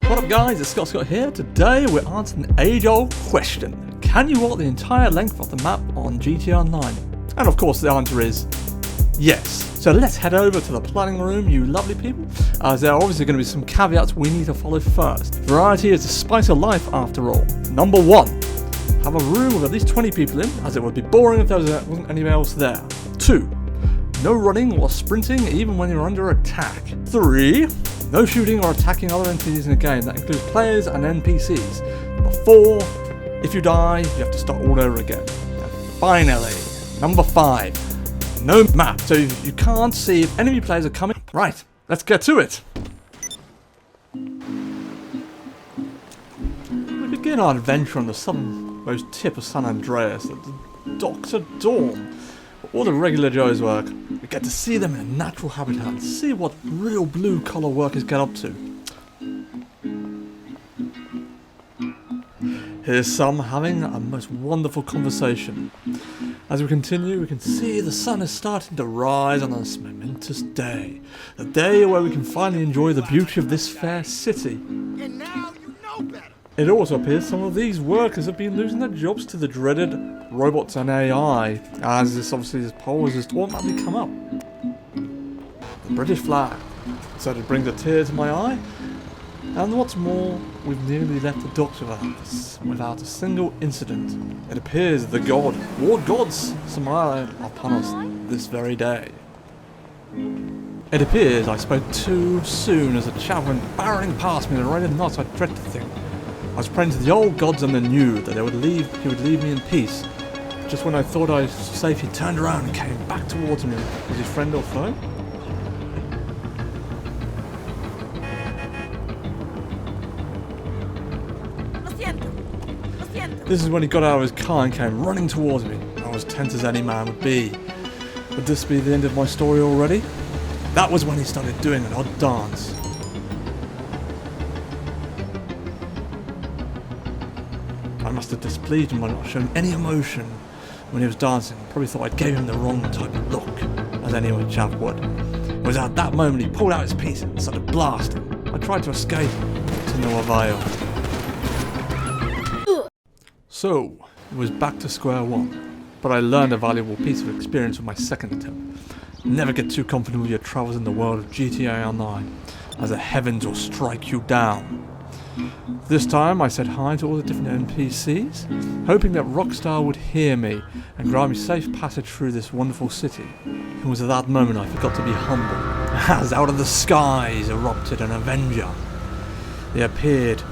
What up guys, it's Scott here. Today we're answering the age-old question. Can you walk the entire length of the map on GTA Online? And of course the answer is yes. So let's head over to the planning room, you lovely people, as there are obviously going to be some caveats we need to follow first. Variety is the spice of life after all. Number 1. Have a room with at least 20 people in, as it would be boring if there wasn't anyone else there. 2. No running or sprinting even when you're under attack. 3. No shooting or attacking other entities in the game. That includes players and NPCs. Number 4. If you die, you have to start all over again. And finally, number 5. No map, so you can't see if enemy players are coming. Right, let's get to it. We begin our adventure on the southernmost tip of San Andreas at the docks at dawn. All the regular Joes work. We get to see them in a natural habitat and see what real blue collar workers get up to. Here's some having a most wonderful conversation. As we continue, we can see the sun is starting to rise on this momentous day. A day where we can finally enjoy the beauty of this fair city. And now you know better. It also appears some of these workers have been losing their jobs to the dreaded robots and AI, as this poll has automatically come up. The British flag. So it brings a tear to my eye. And what's more, we've nearly left the docks without a single incident. It appears the war gods smile upon us this very day. It appears I spoke too soon as a chap went barreling past me in a rate of knots I dread to think. I was praying to the old gods and they knew that he would leave me in peace. Just when I thought I was safe, he turned around and came back towards me. Was he friend or foe? This is when he got out of his car and came running towards me. I was tense as any man would be. Would this be the end of my story already? That was when he started doing an odd dance. I must have displeased him by not showing any emotion when he was dancing. Probably thought I gave him the wrong type of look, as any old chap would. It was at that moment he pulled out his piece and started blasting. I tried to escape, to no avail. So, it was back to square one, but I learned a valuable piece of experience with my second attempt. Never get too confident with your travels in the world of GTA Online, as the heavens will strike you down. This time I said hi to all the different NPCs, hoping that Rockstar would hear me and grant me safe passage through this wonderful city. It was at that moment I forgot to be humble, as out of the skies erupted an Avenger. They appeared,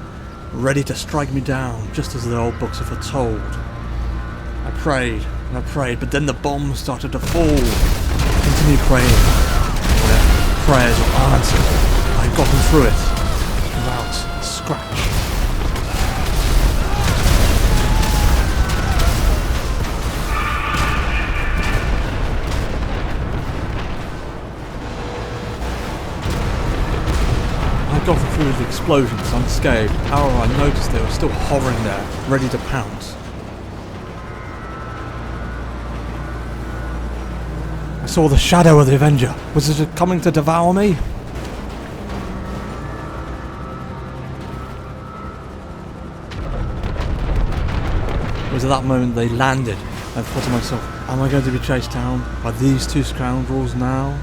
ready to strike me down, just as the old books have foretold. I prayed and I prayed, but then the bombs started to fall. I continued praying. Their prayers were answered. I had gotten through it without a scratch. Got through the explosions unscathed. However, I noticed they were still hovering there, ready to pounce. I saw the shadow of the Avenger. Was it coming to devour me? It was at that moment they landed. I thought to myself, am I going to be chased down by these two scoundrels now?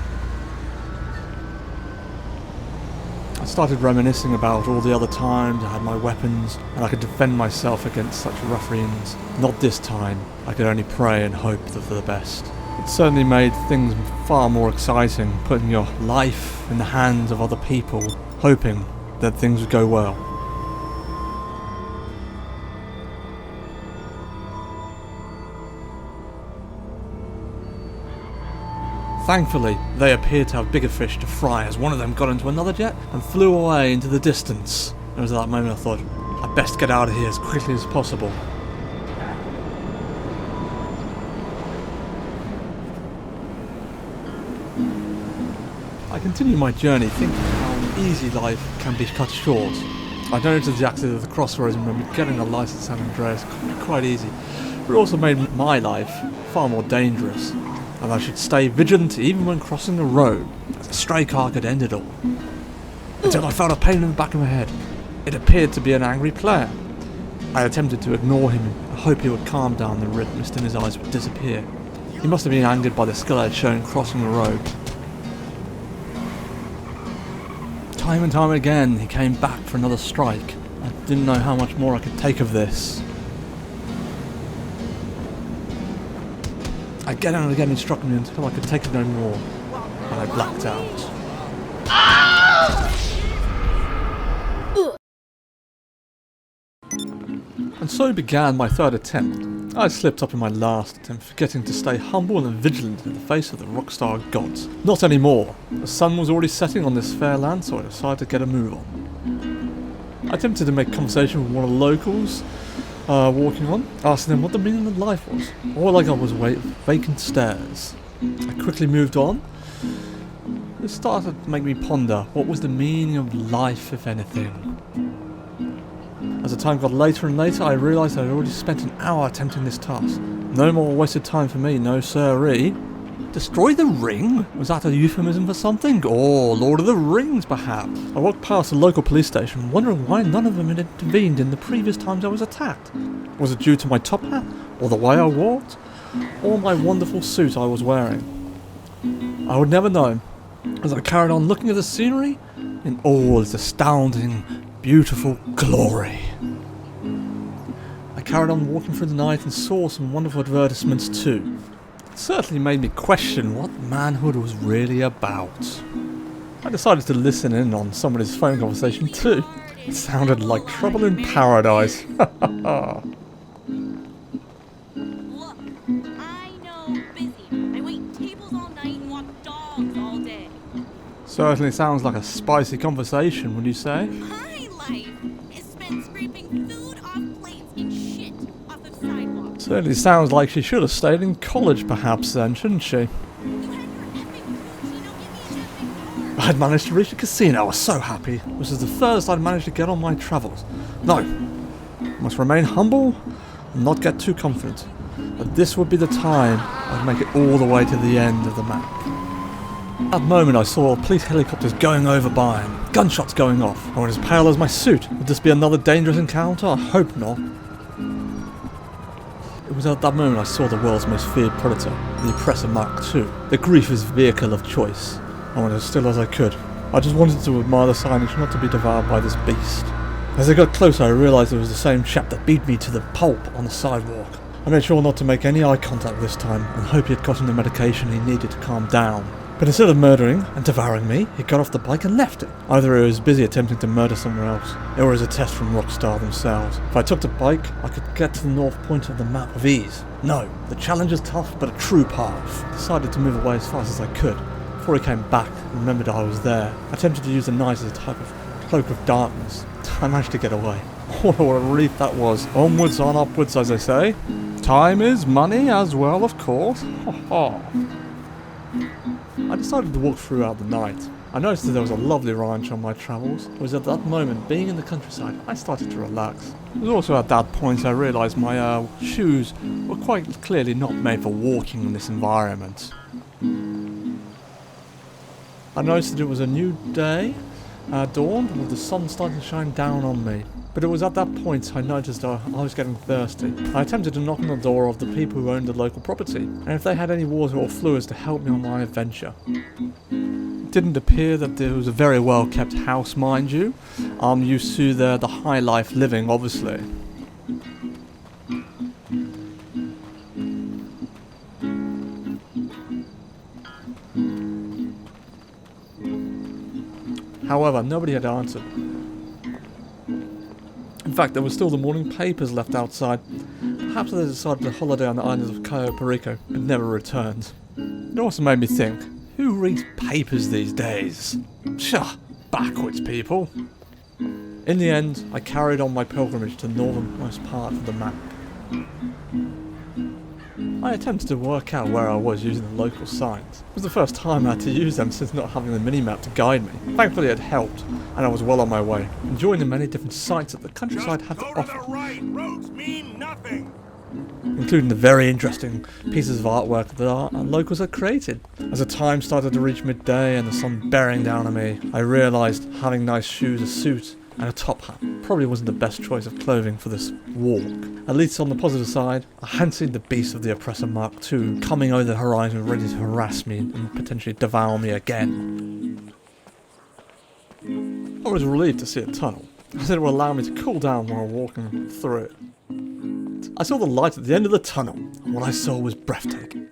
I started reminiscing about all the other times I had my weapons and I could defend myself against such ruffians. Not this time. I could only pray and hope for the best. It certainly made things far more exciting, putting your life in the hands of other people, hoping that things would go well. Thankfully, they appeared to have bigger fish to fry as one of them got into another jet and flew away into the distance. It was at that moment I thought, I best get out of here as quickly as possible. I continued my journey thinking how easy life can be cut short. I noticed the accident at the crossroads and remembered getting a license in San Andreas could be quite easy, but it also made my life far more dangerous. And I should stay vigilant even when crossing the road, as a stray car could end it all. Until I felt a pain in the back of my head. It appeared to be an angry player. I attempted to ignore him and hope he would calm down and the red mist in his eyes would disappear. He must have been angered by the skill I had shown crossing the road. Time and time again, he came back for another strike. I didn't know how much more I could take of this. Again and again he struck me until I could take it no more, and I blacked out. And so began my third attempt. I slipped up in my last attempt, forgetting to stay humble and vigilant in the face of the rockstar gods. Not anymore. The sun was already setting on this fair land, so I decided to get a move on. I attempted to make conversation with one of the locals walking on, asking them what the meaning of life was. All I got was vacant stares. I quickly moved on. It started to make me ponder what was the meaning of life, if anything. As the time got later and later, I realised I had already spent an hour attempting this task. No more wasted time for me, no sirree. Destroy the ring? Was that a euphemism for something? Or Lord of the Rings, perhaps? I walked past the local police station, wondering why none of them had intervened in the previous times I was attacked. Was it due to my top hat? Or the way I walked? Or my wonderful suit I was wearing? I would never know. As I carried on looking at the scenery in all its astounding, beautiful glory. I carried on walking through the night and saw some wonderful advertisements too. It certainly made me question what manhood was really about. I decided to listen in on somebody's phone conversation too. It sounded like trouble in paradise. Look, I know, busy. I wait tables all night and walk dogs all day. Certainly sounds like a spicy conversation, would you say? My life is spent scraping food off plates and shit off of sidewalks. Certainly sounds like she should have stayed in college perhaps then, shouldn't she? You had your epic Pacino image I'd managed to reach the casino, I was so happy. This was the first I'd managed to get on my travels. No, I must remain humble and not get too confident. But this would be the time I'd make it all the way to the end of the map. At that moment I saw police helicopters going over by and gunshots going off. I went as pale as my suit. Would this be another dangerous encounter? I hope not. It was at that moment I saw the world's most feared predator, the Oppressor Mark II, the grief's vehicle of choice. I went as still as I could. I just wanted to admire the signage, not to be devoured by this beast. As I got closer I realised it was the same chap that beat me to the pulp on the sidewalk. I made sure not to make any eye contact this time and hope he had gotten the medication he needed to calm down. But instead of murdering and devouring me, he got off the bike and left it. Either he was busy attempting to murder someone else, or it was a test from Rockstar themselves. If I took the bike, I could get to the north point of the map with ease. No, the challenge is tough, but a true path. I decided to move away as fast as I could. Before he came back and remembered I was there, I attempted to use the knife as a type of cloak of darkness. I managed to get away. What a relief that was. Onwards and upwards, as they say. Time is money as well, of course. I decided to walk throughout the night. I noticed that there was a lovely ranch on my travels. It was at that moment, being in the countryside, I started to relax. It was also at that point I realised my shoes were quite clearly not made for walking in this environment. I noticed that it was a new day, dawned, with the sun starting to shine down on me. But it was at that point I noticed I was getting thirsty. I attempted to knock on the door of the people who owned the local property, and if they had any water or fluids to help me on my adventure. It didn't appear that there was a very well kept house, mind you. I'm used to the high life living, obviously. However, nobody had answered. In fact, there were still the morning papers left outside. Perhaps they decided to holiday on the islands of Cayo Perico, but never returned. It also made me think, who reads papers these days? Pshaw, backwards people. In the end, I carried on my pilgrimage to the northernmost part of the map. I attempted to work out where I was using the local signs. It was the first time I had to use them since not having the minimap to guide me. Thankfully it helped, and I was well on my way, enjoying the many different sights that the countryside had to offer. Go to the right. Roads mean nothing. Including the very interesting pieces of artwork that our locals had created. As the time started to reach midday and the sun bearing down on me, I realised having nice shoes, a suit, and a top hat. Probably wasn't the best choice of clothing for this walk. At least on the positive side, I hadn't seen the beast of the Oppressor Mark II coming over the horizon ready to harass me and potentially devour me again. I was relieved to see a tunnel, as it would allow me to cool down while walking through it. I saw the light at the end of the tunnel, and what I saw was breathtaking.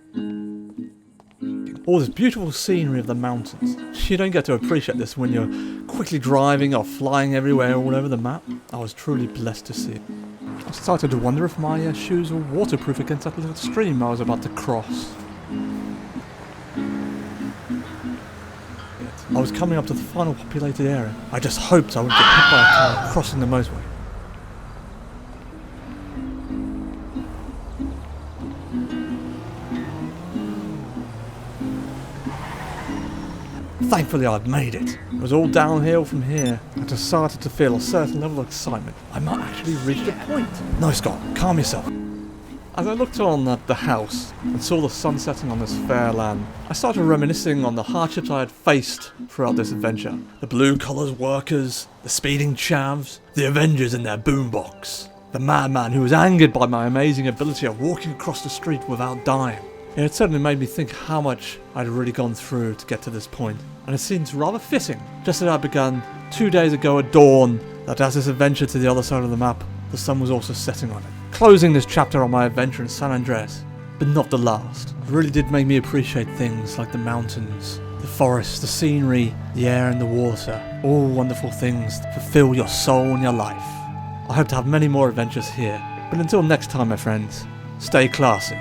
All this beautiful scenery of the mountains. You don't get to appreciate this when you're quickly driving or flying everywhere all over the map. I was truly blessed to see it. I started to wonder if my shoes were waterproof against that little stream I was about to cross. I was coming up to the final populated area. I just hoped I would get hit by a car crossing the motorway. Thankfully I'd made it. It was all downhill from here. I started to feel a certain level of excitement. I might actually reach the point. No, Scott, calm yourself. As I looked on at the house and saw the sun setting on this fair land, I started reminiscing on the hardships I had faced throughout this adventure. The blue-collar workers, the speeding chavs, the Avengers in their boombox, the madman who was angered by my amazing ability of walking across the street without dying. It certainly made me think how much I'd really gone through to get to this point, and it seems rather fitting, just as I begun 2 days ago at dawn, that as this adventure to the other side of the map, the sun was also setting on it. Closing this chapter on my adventure in San Andreas, but not the last. It really did make me appreciate things like the mountains, the forest, the scenery, the air and the water, all wonderful things that fulfill your soul and your life. I hope to have many more adventures here, but until next time my friends, stay classy.